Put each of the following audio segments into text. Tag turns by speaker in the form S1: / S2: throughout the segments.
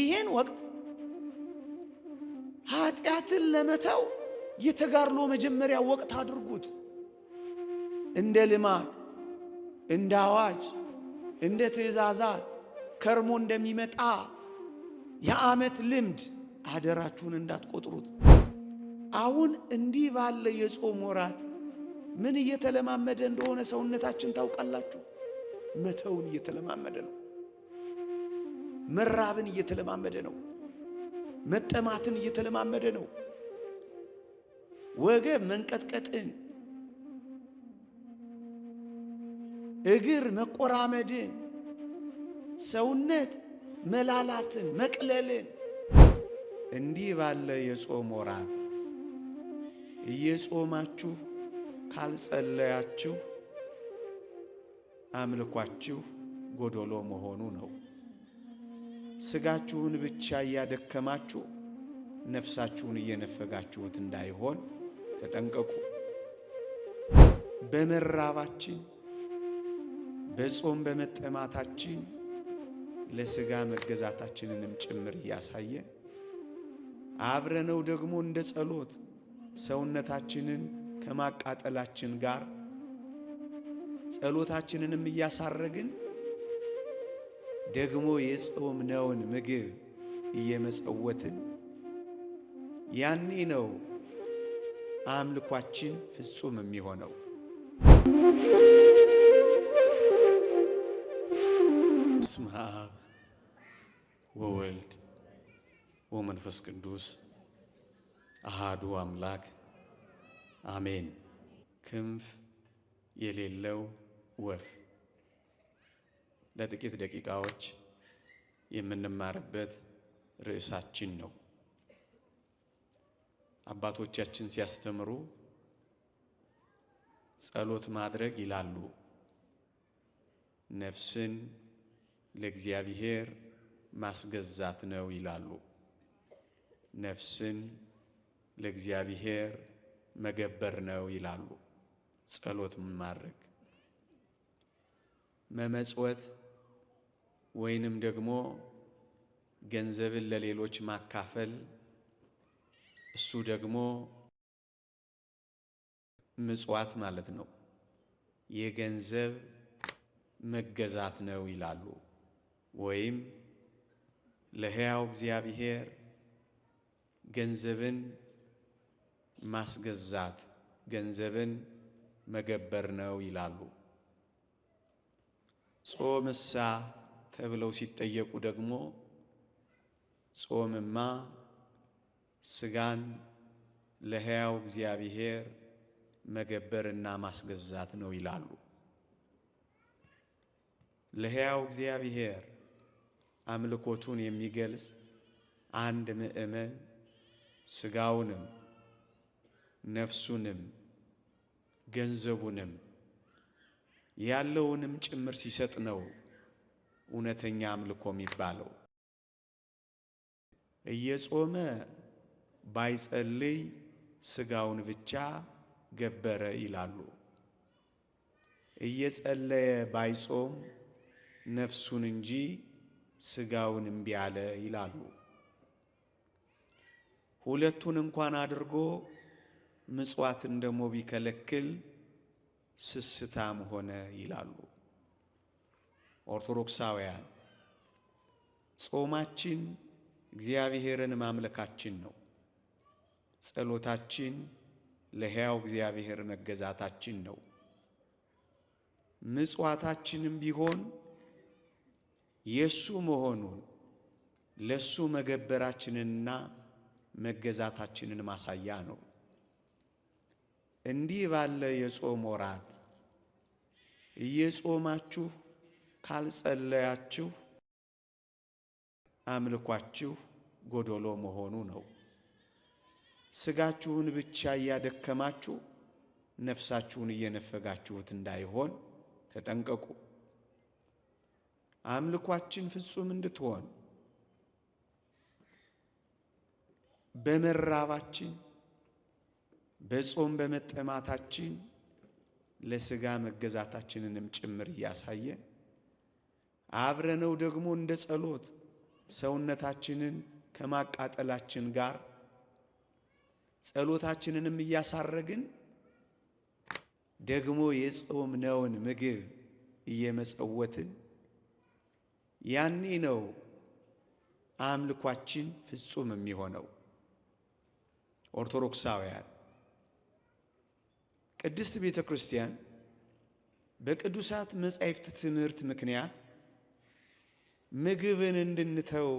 S1: ይሄን ወቅት ኃጢአትን ለመተው የተጋድሎ መጀመሪያ ወቅት አድርጉት። እንደ ልማድ፣ እንደ አዋጅ፣ እንደ ትእዛዛት ከርሞ እንደሚመጣ የዓመት ልምድ አደራችሁን እንዳትቆጥሩት። አሁን እንዲህ ባለ የጾም ወራት ምን እየተለማመደ እንደሆነ ሰውነታችን ታውቃላችሁ። መተውን እየተለማመደ ነው። መራብን እየተለማመደ ነው። መጠማትን እየተለማመደ ነው። ወገብ መንቀጥቀጥን፣ እግር መቆራመድን፣ ሰውነት መላላትን፣ መቅለልን እንዲህ ባለ የጾም ወራት እየጾማችሁ ካልጸለያችሁ አምልኳችሁ ጎዶሎ መሆኑ ነው። ስጋችሁን ብቻ እያደከማችሁ ነፍሳችሁን እየነፈጋችሁት እንዳይሆን ተጠንቀቁ። በመራባችን በጾም በመጠማታችን ለስጋ መገዛታችንንም ጭምር እያሳየ አብረነው ደግሞ እንደ ጸሎት ሰውነታችንን ከማቃጠላችን ጋር ጸሎታችንንም እያሳረግን ደግሞ የጾምነውን ምግብ እየመጸወትን ያኔ ነው አምልኳችን ፍጹም የሚሆነው። በስመ አብ ወወልድ ወመንፈስ ቅዱስ አሃዱ አምላክ አሜን። ክንፍ የሌለው ወፍ ለጥቂት ደቂቃዎች የምንማርበት ርዕሳችን ነው። አባቶቻችን ሲያስተምሩ ጸሎት ማድረግ ይላሉ ነፍስን ለእግዚአብሔር ማስገዛት ነው ይላሉ። ነፍስን ለእግዚአብሔር መገበር ነው ይላሉ። ጸሎት ማድረግ መመጽወት ወይንም ደግሞ ገንዘብን ለሌሎች ማካፈል እሱ ደግሞ ምጽዋት ማለት ነው። የገንዘብ መገዛት ነው ይላሉ። ወይም ለሕያው እግዚአብሔር ገንዘብን ማስገዛት ገንዘብን መገበር ነው ይላሉ። ጾምሳ ተብለው ሲጠየቁ ደግሞ ጾምማ ስጋን ለሕያው እግዚአብሔር መገበርና ማስገዛት ነው ይላሉ። ለሕያው እግዚአብሔር አምልኮቱን የሚገልጽ አንድ ምእመን ስጋውንም ነፍሱንም ገንዘቡንም ያለውንም ጭምር ሲሰጥ ነው እውነተኛ አምልኮ የሚባለው። እየጾመ ባይጸልይ ስጋውን ብቻ ገበረ ይላሉ። እየጸለየ ባይጾም ነፍሱን እንጂ ስጋውን እምቢ አለ ይላሉ። ሁለቱን እንኳን አድርጎ ምጽዋትን ደግሞ ቢከለክል ስስታም ሆነ ይላሉ ኦርቶዶክሳውያን። ጾማችን እግዚአብሔርን ማምለካችን ነው። ጸሎታችን ለሕያው እግዚአብሔር መገዛታችን ነው። ምጽዋታችንም ቢሆን የሱ መሆኑን ለሱ መገበራችንንና መገዛታችንን ማሳያ ነው። እንዲህ ባለ የጾም ወራት እየጾማችሁ ካልጸለያችሁ አምልኳችሁ ጎዶሎ መሆኑ ነው። ስጋችሁን ብቻ እያደከማችሁ ነፍሳችሁን እየነፈጋችሁት እንዳይሆን ተጠንቀቁ። አምልኳችን ፍጹም እንድትሆን በመራባችን በጾም በመጠማታችን ለስጋ መገዛታችንንም ጭምር እያሳየ አብረነው ደግሞ እንደ ጸሎት ሰውነታችንን ከማቃጠላችን ጋር ጸሎታችንንም እያሳረግን ደግሞ የጾምነውን ምግብ እየመጸወትን ያኔ ነው አምልኳችን ፍጹም የሚሆነው። ኦርቶዶክሳውያን ቅድስት ቤተ ክርስቲያን በቅዱሳት መጻሕፍት ትምህርት ምክንያት ምግብን እንድንተው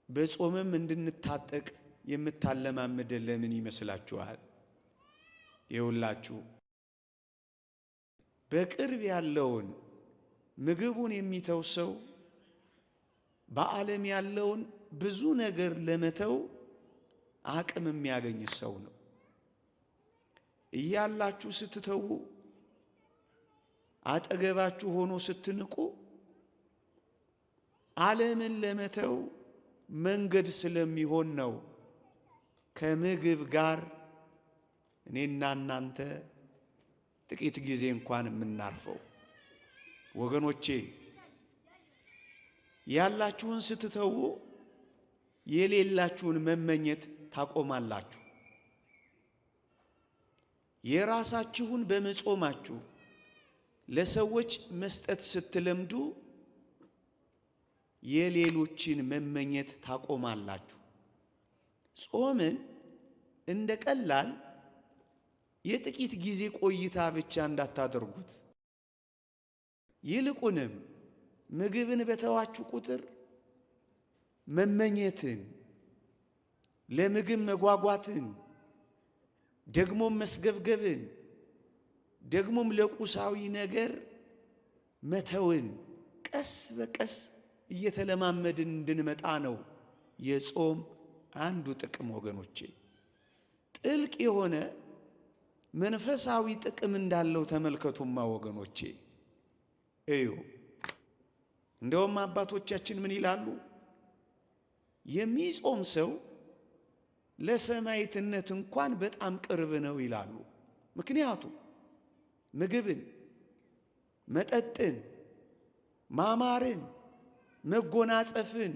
S1: በጾምም እንድንታጠቅ የምታለማምደን ለምን ይመስላችኋል? ይውላችሁ በቅርብ ያለውን ምግቡን የሚተው ሰው በዓለም ያለውን ብዙ ነገር ለመተው አቅም የሚያገኝ ሰው ነው። እያላችሁ ስትተው አጠገባችሁ ሆኖ ስትንቁ ዓለምን ለመተው መንገድ ስለሚሆን ነው ከምግብ ጋር እኔና እናንተ ጥቂት ጊዜ እንኳን የምናርፈው። ወገኖቼ ያላችሁን ስትተው የሌላችሁን መመኘት ታቆማላችሁ። የራሳችሁን በመጾማችሁ ለሰዎች መስጠት ስትለምዱ የሌሎችን መመኘት ታቆማላችሁ። ጾምን እንደ ቀላል የጥቂት ጊዜ ቆይታ ብቻ እንዳታደርጉት። ይልቁንም ምግብን በተዋችሁ ቁጥር መመኘትን፣ ለምግብ መጓጓትን፣ ደግሞም መስገብገብን፣ ደግሞም ለቁሳዊ ነገር መተውን ቀስ በቀስ እየተለማመድን እንድንመጣ ነው የጾም አንዱ ጥቅም። ወገኖቼ ጥልቅ የሆነ መንፈሳዊ ጥቅም እንዳለው ተመልከቱማ ወገኖቼ። እዩ እንደውም አባቶቻችን ምን ይላሉ? የሚጾም ሰው ለሰማዕትነት እንኳን በጣም ቅርብ ነው ይላሉ። ምክንያቱም ምግብን፣ መጠጥን፣ ማማርን፣ መጎናጸፍን፣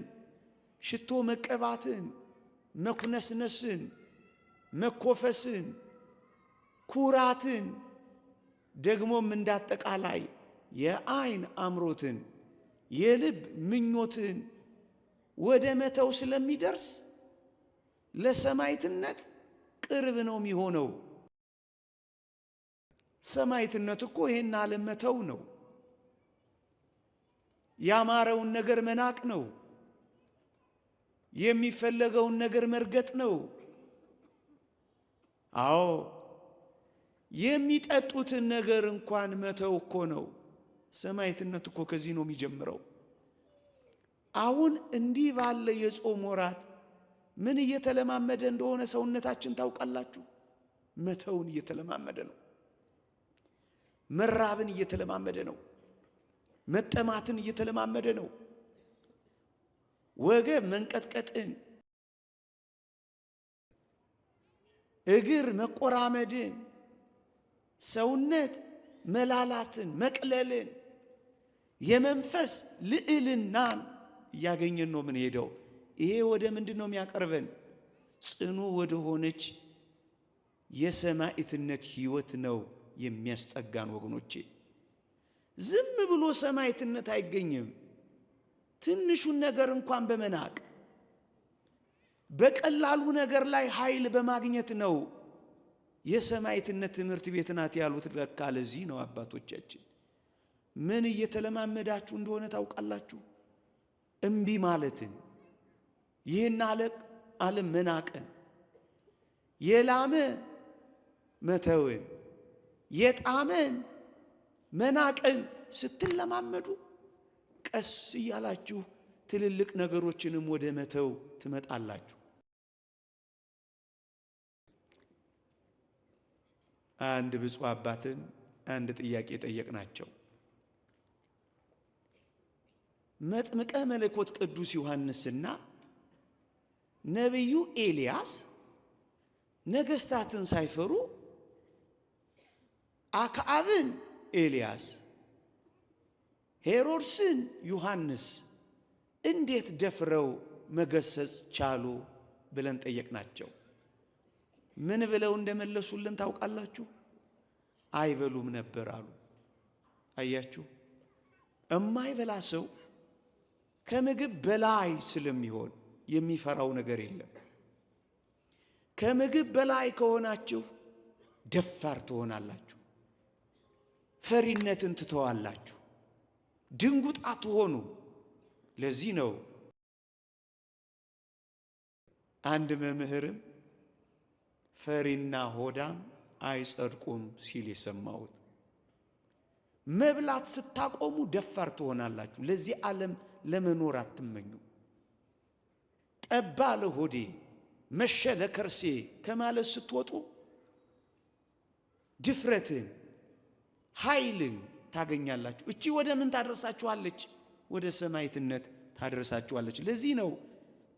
S1: ሽቶ መቀባትን፣ መኩነስነስን፣ መኮፈስን፣ ኩራትን ደግሞም እንዳጠቃላይ የአይን አምሮትን የልብ ምኞትን ወደ መተው ስለሚደርስ ለሰማዕትነት ቅርብ ነው የሚሆነው። ሰማዕትነት እኮ ይሄን ዓለም መተው ነው። ያማረውን ነገር መናቅ ነው። የሚፈለገውን ነገር መርገጥ ነው። አዎ የሚጠጡትን ነገር እንኳን መተው እኮ ነው። ሰማዕትነት እኮ ከዚህ ነው የሚጀምረው። አሁን እንዲህ ባለ የጾም ወራት ምን እየተለማመደ እንደሆነ ሰውነታችን ታውቃላችሁ? መተውን እየተለማመደ ነው። መራብን እየተለማመደ ነው። መጠማትን እየተለማመደ ነው። ወገብ መንቀጥቀጥን፣ እግር መቆራመድን፣ ሰውነት መላላትን፣ መቅለልን፣ የመንፈስ ልዕልናን እያገኘን ነው ምን ሄደው። ይሄ ወደ ምንድን ነው የሚያቀርበን? ጽኑ ወደ ሆነች የሰማዕትነት ሕይወት ነው የሚያስጠጋን ወገኖቼ። ዝም ብሎ ሰማዕትነት አይገኝም። ትንሹን ነገር እንኳን በመናቅ በቀላሉ ነገር ላይ ኃይል በማግኘት ነው የሰማዕትነት ትምህርት ቤት ናት ያሉት። ለካ ለዚህ ነው አባቶቻችን። ምን እየተለማመዳችሁ እንደሆነ ታውቃላችሁ? እምቢ ማለትን፣ ይህን ዓለም መናቅን፣ የላመ መተውን፣ የጣመን መናቅን ስትለማመዱ ቀስ እያላችሁ ትልልቅ ነገሮችንም ወደ መተው ትመጣላችሁ። አንድ ብፁዕ አባትን አንድ ጥያቄ ጠየቅናቸው። መጥምቀ መለኮት ቅዱስ ዮሐንስና ነቢዩ ኤልያስ ነገስታትን ሳይፈሩ አክዓብን ኤልያስ፣ ሄሮድስን ዮሐንስ እንዴት ደፍረው መገሰጽ ቻሉ ብለን ጠየቅናቸው። ምን ብለው እንደመለሱልን ታውቃላችሁ? አይበሉም ነበር አሉ። አያችሁ፣ እማይበላ ሰው ከምግብ በላይ ስለሚሆን የሚፈራው ነገር የለም። ከምግብ በላይ ከሆናችሁ ደፋር ትሆናላችሁ፣ ፈሪነትን ትተዋላችሁ፣ ድንጉጥ አትሆኑ። ለዚህ ነው አንድ መምህርም ፈሪና ሆዳም አይጸድቁም ሲል የሰማሁት። መብላት ስታቆሙ ደፋር ትሆናላችሁ። ለዚህ ዓለም ለመኖር አትመኙ። ጠባ ለሆዴ መሸ ለከርሴ ከማለት ስትወጡ ድፍረትን፣ ኃይልን ታገኛላችሁ። እቺ ወደ ምን ታደርሳችኋለች? ወደ ሰማዕትነት ታደርሳችኋለች። ለዚህ ነው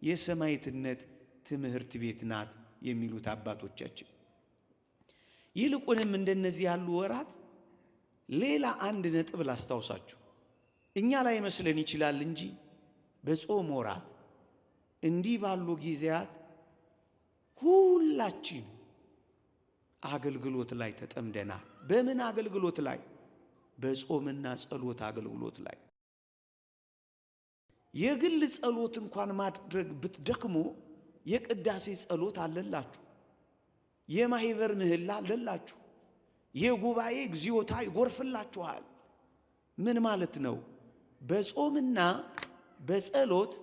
S1: የሰማዕትነት ትምህርት ቤት ናት የሚሉት አባቶቻችን። ይልቁንም እንደነዚህ ያሉ ወራት ሌላ አንድ ነጥብ ላስታውሳችሁ። እኛ ላይ መስለን ይችላል እንጂ በጾም ወራት እንዲህ ባሉ ጊዜያት ሁላችን አገልግሎት ላይ ተጠምደናል። በምን አገልግሎት ላይ? በጾምና ጸሎት አገልግሎት ላይ። የግል ጸሎት እንኳን ማድረግ ብትደክሙ የቅዳሴ ጸሎት አለላችሁ፣ የማህበር ምህላ አለላችሁ፣ የጉባኤ እግዚኦታ ይጎርፍላችኋል። ምን ማለት ነው? በጾምና በጸሎት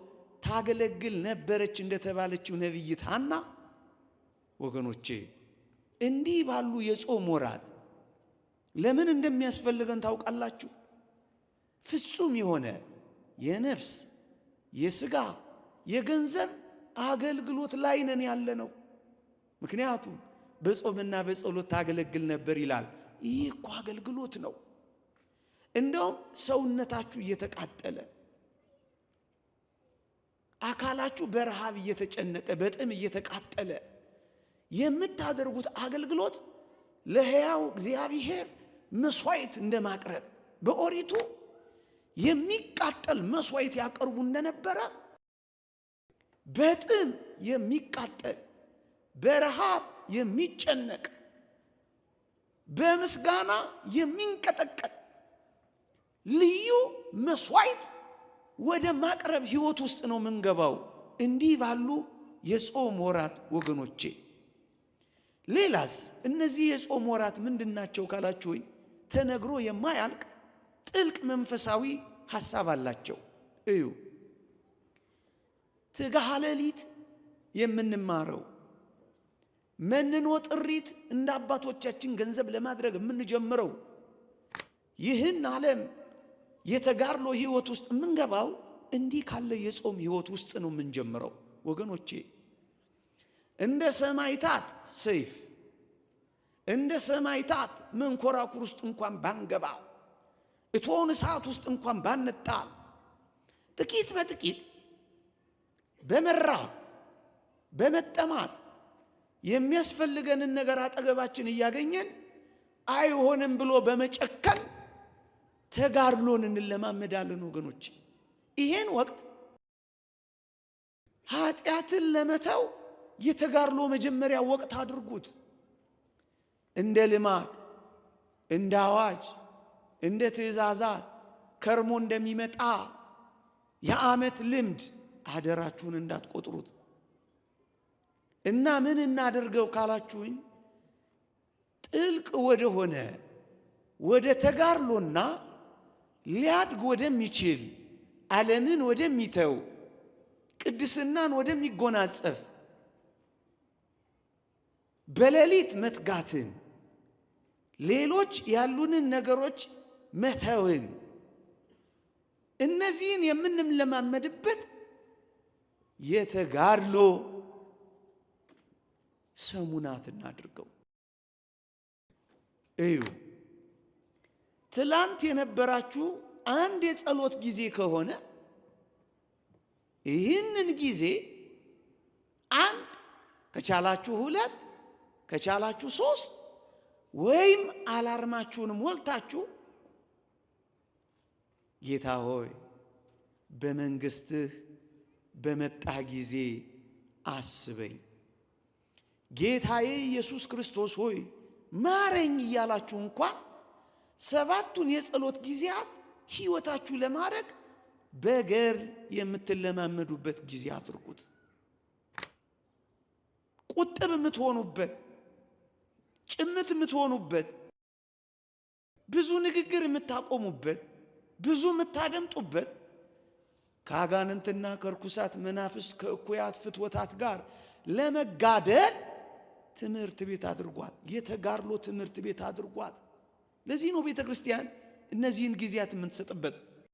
S1: ታገለግል ነበረች እንደተባለችው ነቢይት ሐና። ወገኖቼ እንዲህ ባሉ የጾም ወራት ለምን እንደሚያስፈልገን ታውቃላችሁ? ፍጹም የሆነ የነፍስ የሥጋ የገንዘብ አገልግሎት ላይ ነን ያለ ነው። ምክንያቱም በጾምና በጸሎት ታገለግል ነበር ይላል። ይህ እኮ አገልግሎት ነው። እንደውም ሰውነታችሁ እየተቃጠለ አካላችሁ በረሃብ እየተጨነቀ በጥም እየተቃጠለ የምታደርጉት አገልግሎት ለሕያው እግዚአብሔር መስዋዕት እንደማቅረብ። በኦሪቱ የሚቃጠል መስዋዕት ያቀርቡ እንደነበረ በጥም የሚቃጠል በረሃብ የሚጨነቅ በምስጋና የሚንቀጠቀጥ ልዩ መስዋዕት ወደ ማቅረብ ሕይወት ውስጥ ነው የምንገባው እንዲህ ባሉ የጾም ወራት ወገኖቼ። ሌላስ እነዚህ የጾም ወራት ምንድናቸው ካላችሁኝ ተነግሮ የማያልቅ ጥልቅ መንፈሳዊ ሐሳብ አላቸው። እዩ፣ ትጋሃ ሌሊት የምንማረው መንኖ ጥሪት እንደ አባቶቻችን ገንዘብ ለማድረግ የምንጀምረው ይህን ዓለም የተጋድሎ ሕይወት ውስጥ የምንገባው እንዲህ ካለ የጾም ሕይወት ውስጥ ነው የምንጀምረው ወገኖቼ። እንደ ሰማዕታት ሰይፍ እንደ ሰማዕታት መንኮራኩር ውስጥ እንኳን ባንገባ እቶን እሳት ውስጥ እንኳን ባንጣል ጥቂት በጥቂት በመራብ በመጠማት የሚያስፈልገንን ነገር አጠገባችን እያገኘን አይሆንም ብሎ በመጨከን ተጋድሎን እንለማመዳለን ወገኖች። ይሄን ወቅት ኃጢአትን ለመተው የተጋድሎ መጀመሪያ ወቅት አድርጉት። እንደ ልማድ፣ እንደ አዋጅ፣ እንደ ትእዛዛት ከርሞ እንደሚመጣ የዓመት ልምድ አደራችሁን እንዳትቆጥሩት። እና ምን እናደርገው ካላችሁኝ ጥልቅ ወደ ሆነ ወደ ተጋድሎና ሊያድግ ወደሚችል ዓለምን ወደሚተው ቅድስናን ወደሚጎናጸፍ በሌሊት መትጋትን ሌሎች ያሉንን ነገሮች መተውን እነዚህን የምንለማመድበት የተጋድሎ ሰሙናት እናድርገው። እዩ፣ ትላንት የነበራችሁ አንድ የጸሎት ጊዜ ከሆነ ይህንን ጊዜ አንድ ከቻላችሁ ሁለት ከቻላችሁ ሶስት ወይም አላርማችሁን ሞልታችሁ ጌታ ሆይ በመንግስትህ በመጣህ ጊዜ አስበኝ። ጌታዬ ኢየሱስ ክርስቶስ ሆይ ማረኝ እያላችሁ እንኳን 7ቱን የጸሎት ጊዜያት ሕይወታችሁ ለማድረግ በገር የምትለማመዱበት ጊዜ አድርጉት። ቁጥብ የምትሆኑበት፣ ጭምት የምትሆኑበት፣ ብዙ ንግግር የምታቆሙበት፣ ብዙ የምታደምጡበት፣ ከአጋንንትና ከርኩሳት መናፍስት ከእኩያት ፍትወታት ጋር ለመጋደል ትምህርት ቤት አድርጓት። የተጋድሎ ትምህርት ቤት አድርጓት። ለዚህ ነው ቤተ ክርስቲያን እነዚህን ጊዜያት የምትሰጥበት።